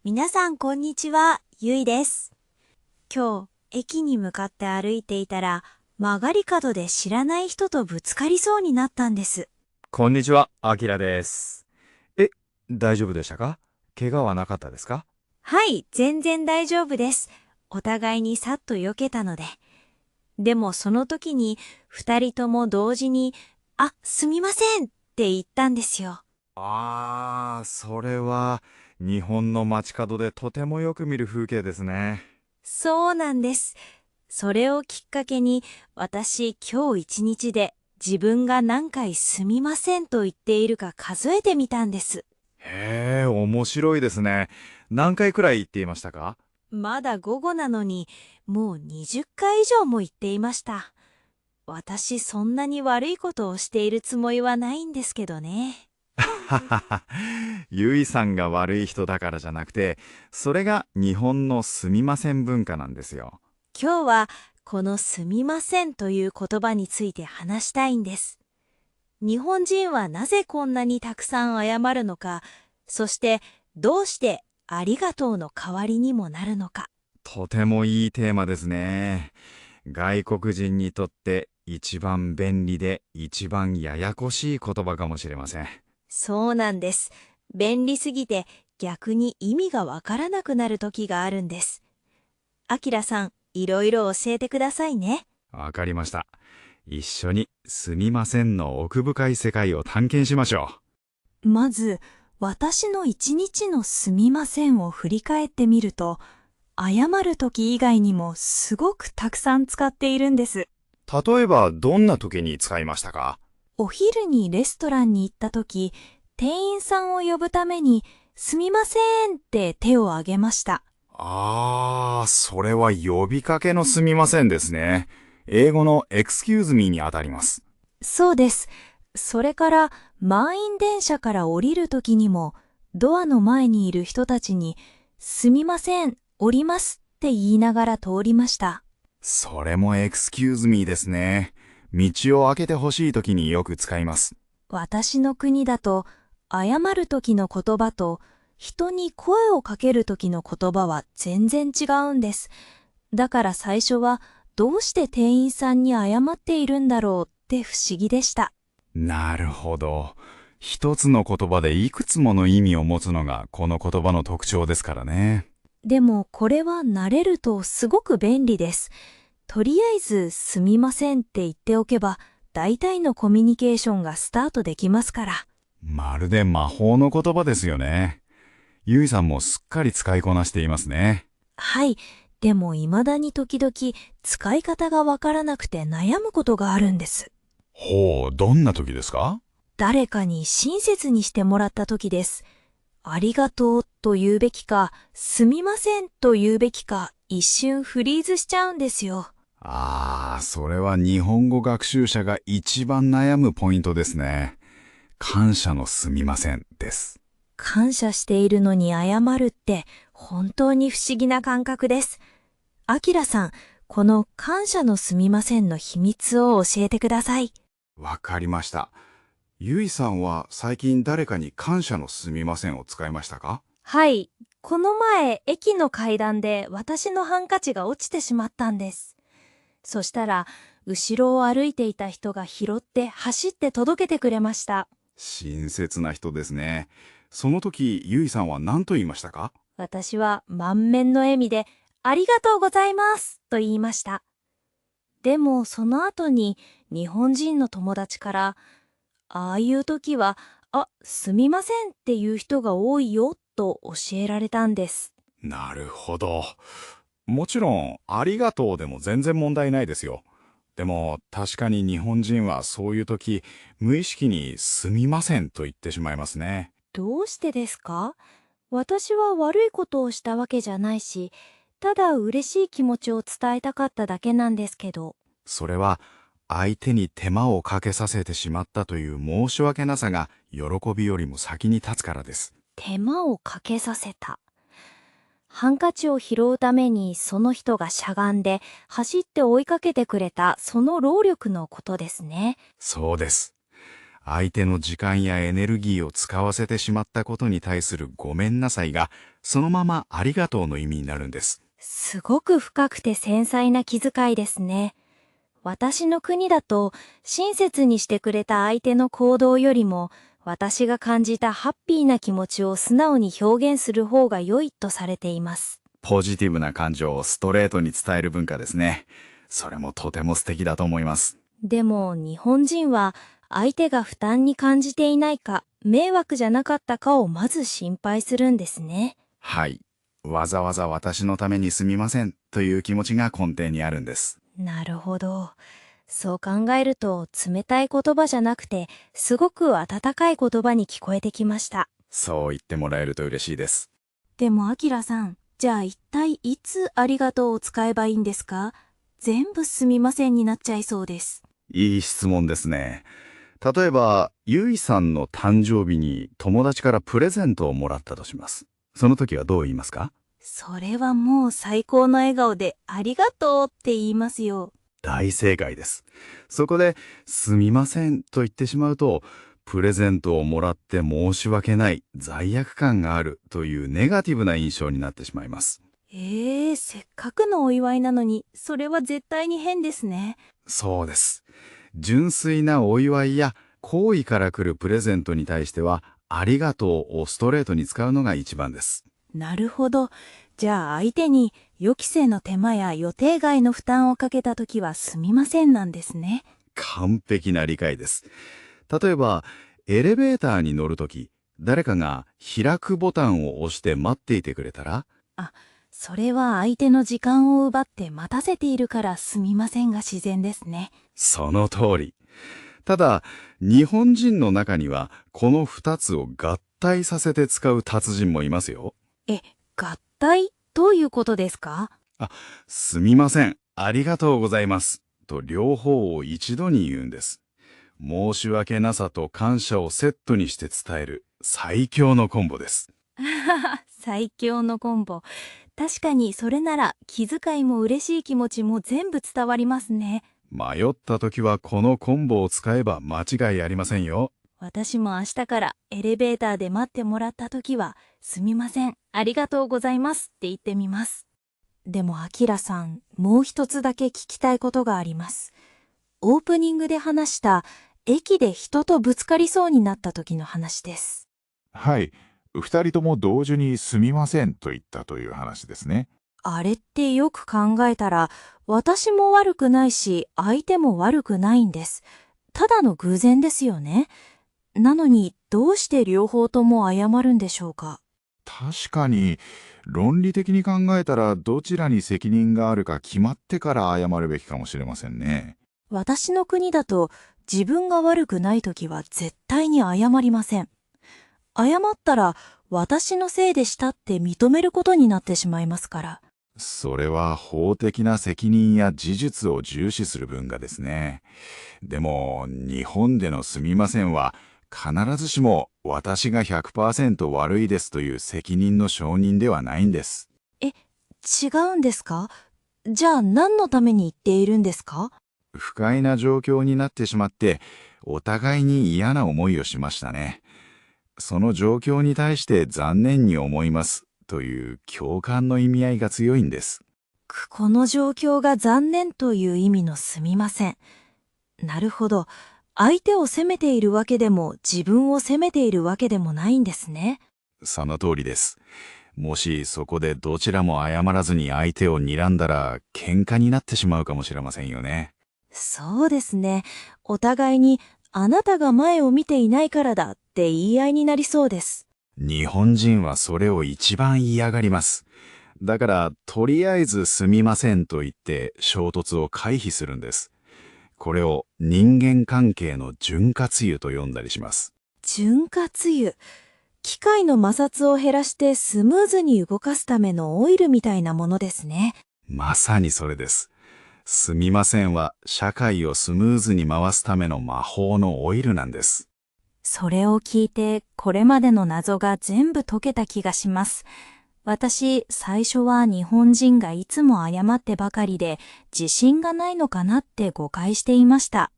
皆さんこんにちは、ゆいです。今日、駅に向かって歩いていたら、曲がり角で知らない人とぶつかりそうになったんです。こんにちは、あきらです。大丈夫でしたか？怪我はなかったですか？はい、全然大丈夫です。お互いにさっと避けたので。でもその時に、二人とも同時に、すみませんって言ったんですよ。それは、日本の街角でとてもよく見る風景ですね。そうなんです。それをきっかけに、私今日一日で自分が何回すみませんと言っているか数えてみたんです。へえ、面白いですね。何回くらい言っていましたか？まだ午後なのに、もう20回以上も言っていました。私そんなに悪いことをしているつもりはないんですけどね。ははは。ゆいさんが悪い人だからじゃなくて、それが日本のすみません文化なんですよ。今日はこのすみませんという言葉について話したいんです。日本人はなぜこんなにたくさん謝るのか、そしてどうしてありがとうの代わりにもなるのか。とてもいいテーマですね。外国人にとって一番便利で一番ややこしい言葉かもしれません。そうなんです。便利すぎて逆に意味がわからなくなる時があるんです。あきらさん、いろいろ教えてくださいね。わかりました。一緒にすみませんの奥深い世界を探検しましょまず、私の一日のすみませんを振り返ってみると、謝る時以外にもすごくたくさん使っているんです。う。例えば、どんな時に使いましたか？お昼にレストランに行った時、店員さんを呼ぶために、すみませんって手を挙げました。それは呼びかけのすみませんですね。英語の excuse me にあたります。そうです。それから、満員電車から降りる時にも、ドアの前にいる人たちに、すみません、降りますって言いながら通りました。それも excuse me ですね。道を開けてほしい時によく使います。私の国だと、謝る時の言葉と、人に声をかける時の言葉は全然違うんです。だから最初は、どうして店員さんに謝っているんだろうって不思議でした。なるほど。一つの言葉でいくつもの意味を持つのがこの言葉の特徴ですからね。でもこれは慣れるとすごく便利です。とりあえずすみませんって言っておけば、大体のコミュニケーションがスタートできますから。まるで魔法の言葉ですよね。ゆいさんもすっかり使いこなしていますね。はい。でも未だに時々使い方がわからなくて悩むことがあるんです。ほう、どんな時ですか？誰かに親切にしてもらった時です。ありがとうと言うべきか、すみませんと言うべきか、一瞬フリーズしちゃうんですよ。それは日本語学習者が一番悩むポイントですね。感謝のすみませんです。感謝しているのに謝るって本当に不思議な感覚です。あきらさん、この感謝のすみませんの秘密を教えてください。わかりました。ゆいさんは最近誰かに感謝のすみませんを使いましたか？はい。この前、駅の階段で私のハンカチが落ちてしまったんです。そしたら、後ろを歩いていた人が拾って走って届けてくれました。親切な人ですね。その時、ゆいさんは何と言いましたか？私は満面の笑みで、ありがとうございますと言いました。でもその後に日本人の友達から、ああいう時は、すみませんっていう人が多いよと教えられたんです。なるほど。もちろん、ありがとうでも全然問題ないですよ。でも、確かに日本人はそういう時、無意識にすみませんと言ってしまいますね。どうしてですか？私は悪いことをしたわけじゃないし、ただ嬉しい気持ちを伝えたかっただけなんですけど。それは、相手に手間をかけさせてしまったという申し訳なさが、喜びよりも先に立つからです。手間をかけさせた。ハンカチを拾うためにその人がしゃがんで走って追いかけてくれたその労力のことですね。そうです。相手の時間やエネルギーを使わせてしまったことに対するごめんなさいが、そのままありがとうの意味になるんです。すごく深くて繊細な気遣いですね。私の国だと、親切にしてくれた相手の行動よりも、私が感じたハッピーな気持ちを素直に表現する方が良いとされています。ポジティブな感情をストレートに伝える文化ですね。それもとても素敵だと思います。でも日本人は相手が負担に感じていないか、迷惑じゃなかったかをまず心配するんですね。はい。わざわざ私のためにすみませんという気持ちが根底にあるんです。なるほど。そう考えると冷たい言葉じゃなくて、すごく温かい言葉に聞こえてきました。そう言ってもらえると嬉しいです。でもアキラさん、じゃあ一体いつありがとうを使えばいいんですか？全部すみませんになっちゃいそうです。いい質問ですね。例えば、ゆいさんの誕生日に友達からプレゼントをもらったとします。その時はどう言いますか？それはもう最高の笑顔でありがとうって言いますよ。大正解です。そこで、すみませんと言ってしまうと、プレゼントをもらって申し訳ない、罪悪感があるというネガティブな印象になってしまいます。せっかくのお祝いなのに、それは絶対に変ですね。そうです。純粋なお祝いや好意から来るプレゼントに対しては、ありがとうをストレートに使うのが一番です。なるほど。じゃあ相手に予期せぬ手間や予定外の負担をかけたときはすみませんなんですね。完璧な理解です。例えば、エレベーターに乗るとき、誰かが開くボタンを押して待っていてくれたら、それは相手の時間を奪って待たせているからすみませんが自然ですね。その通り。ただ、日本人の中には、この二つを合体させて使う達人もいますよ。合体どういうことですか？すみません、ありがとうございます。と両方を一度に言うんです。申し訳なさと感謝をセットにして伝える最強のコンボです。最強のコンボ。確かにそれなら気遣いも嬉しい気持ちも全部伝わりますね。迷った時はこのコンボを使えば間違いありませんよ。私も明日からエレベーターで待ってもらった時は、すみません、ありがとうございますって言ってみます。でもアキラさん、もう一つだけ聞きたいことがあります。オープニングで話した駅で人とぶつかりそうになった時の話です。はい。二人とも同時にすみませんと言ったという話ですね。あれってよく考えたら、私も悪くないし、相手も悪くないんです。ただの偶然ですよね。なのに、どうして両方とも謝るんでしょうか。確かに、論理的に考えたらどちらに責任があるか決まってから謝るべきかもしれませんね。私の国だと、自分が悪くないときは絶対に謝りません。謝ったら、私のせいでしたって認めることになってしまいますから。それは法的な責任や事実を重視する文化ですね。でも、日本でのすみませんは、必ずしも私が 100% 悪いですという責任の承認ではないんです。違うんですか？じゃあ何のために言っているんですか？不快な状況になってしまって、お互いに嫌な思いをしましたね。その状況に対して残念に思いますという共感の意味合いが強いんです。この状況が残念という意味のすみません。なるほど。相手を責めているわけでも自分を責めているわけでもないんですね。その通りです。もしそこでどちらも謝らずに相手を睨んだら喧嘩になってしまうかもしれませんよね。そうですね。お互いにあなたが前を見ていないからだって言い合いになりそうです。日本人はそれを一番嫌がります。だからとりあえずすみませんと言って衝突を回避するんです。これを人間関係の潤滑油と呼んだりします。潤滑油。機械の摩擦を減らしてスムーズに動かすためのオイルみたいなものですね。まさにそれです。すみませんは社会をスムーズに回すための魔法のオイルなんです。それを聞いてこれまでの謎が全部解けた気がします。私、最初は日本人がいつも謝ってばかりで自信がないのかなって誤解していました。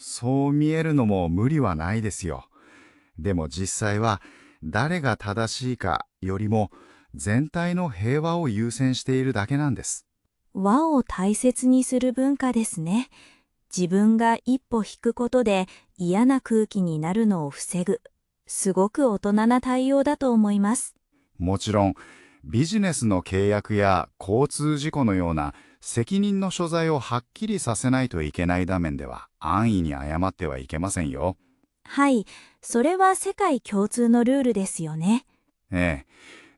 そう見えるのも無理はないですよ。でも実際は誰が正しいかよりも全体の平和を優先しているだけなんです。和を大切にする文化ですね。自分が一歩引くことで嫌な空気になるのを防ぐ。すごく大人な対応だと思います。もちろんビジネスの契約や交通事故のような責任の所在をはっきりさせないといけない場面では安易に謝ってはいけませんよ。はい、それは世界共通のルールですよね。ええ。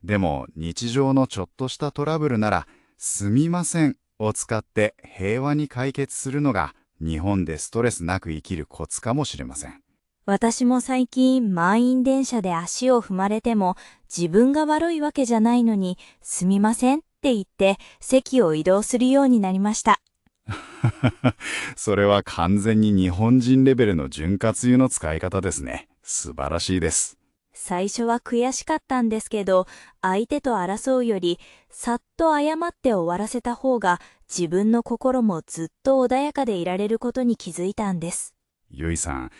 でも日常のちょっとしたトラブルならすみませんを使って平和に解決するのが日本でストレスなく生きるコツかもしれません。私も最近満員電車で足を踏まれても自分が悪いわけじゃないのにすみませんって言って席を移動するようになりました。それは完全に日本人レベルの潤滑油の使い方ですね。素晴らしいです。最初は悔しかったんですけど、相手と争うよりさっと謝って終わらせた方が自分の心もずっと穏やかでいられることに気づいたんです。ゆいさん、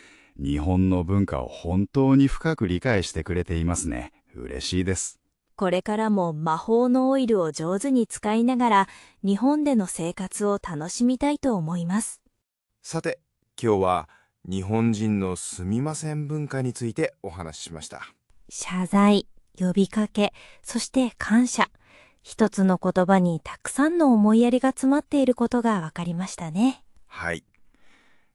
日本の文化を本当に深く理解してくれていますね。嬉しいです。これからも魔法のオイルを上手に使いながら日本での生活を楽しみたいと思います。さて、今日は日本人のすみません文化についてお話ししました。謝罪、呼びかけ、そして感謝。一つの言葉にたくさんの思いやりが詰まっていることが分かりましたね。はい。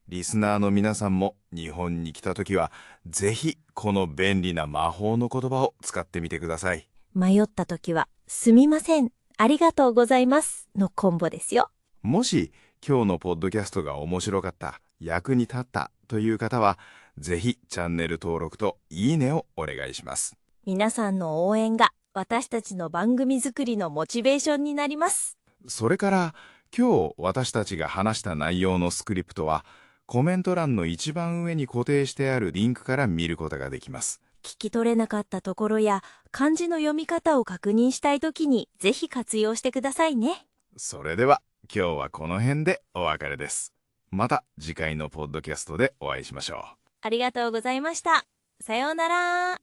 リスナーの皆さんも日本に来たときは、ぜひこの便利な魔法の言葉を使ってみてください。迷った時は、すみません、ありがとうございますのコンボですよ。もし今日のポッドキャストが面白かった、役に立ったという方は、ぜひチャンネル登録といいねをお願いします。皆さんの応援が私たちの番組作りのモチベーションになります。それから今日私たちが話した内容のスクリプトは、コメント欄の一番上に固定してあるリンクから見ることができます。聞き取れなかったところや漢字の読み方を確認したいときにぜひ活用してくださいね。それでは今日はこの辺でお別れです。また次回のポッドキャストでお会いしましょう。ありがとうございました。さようなら。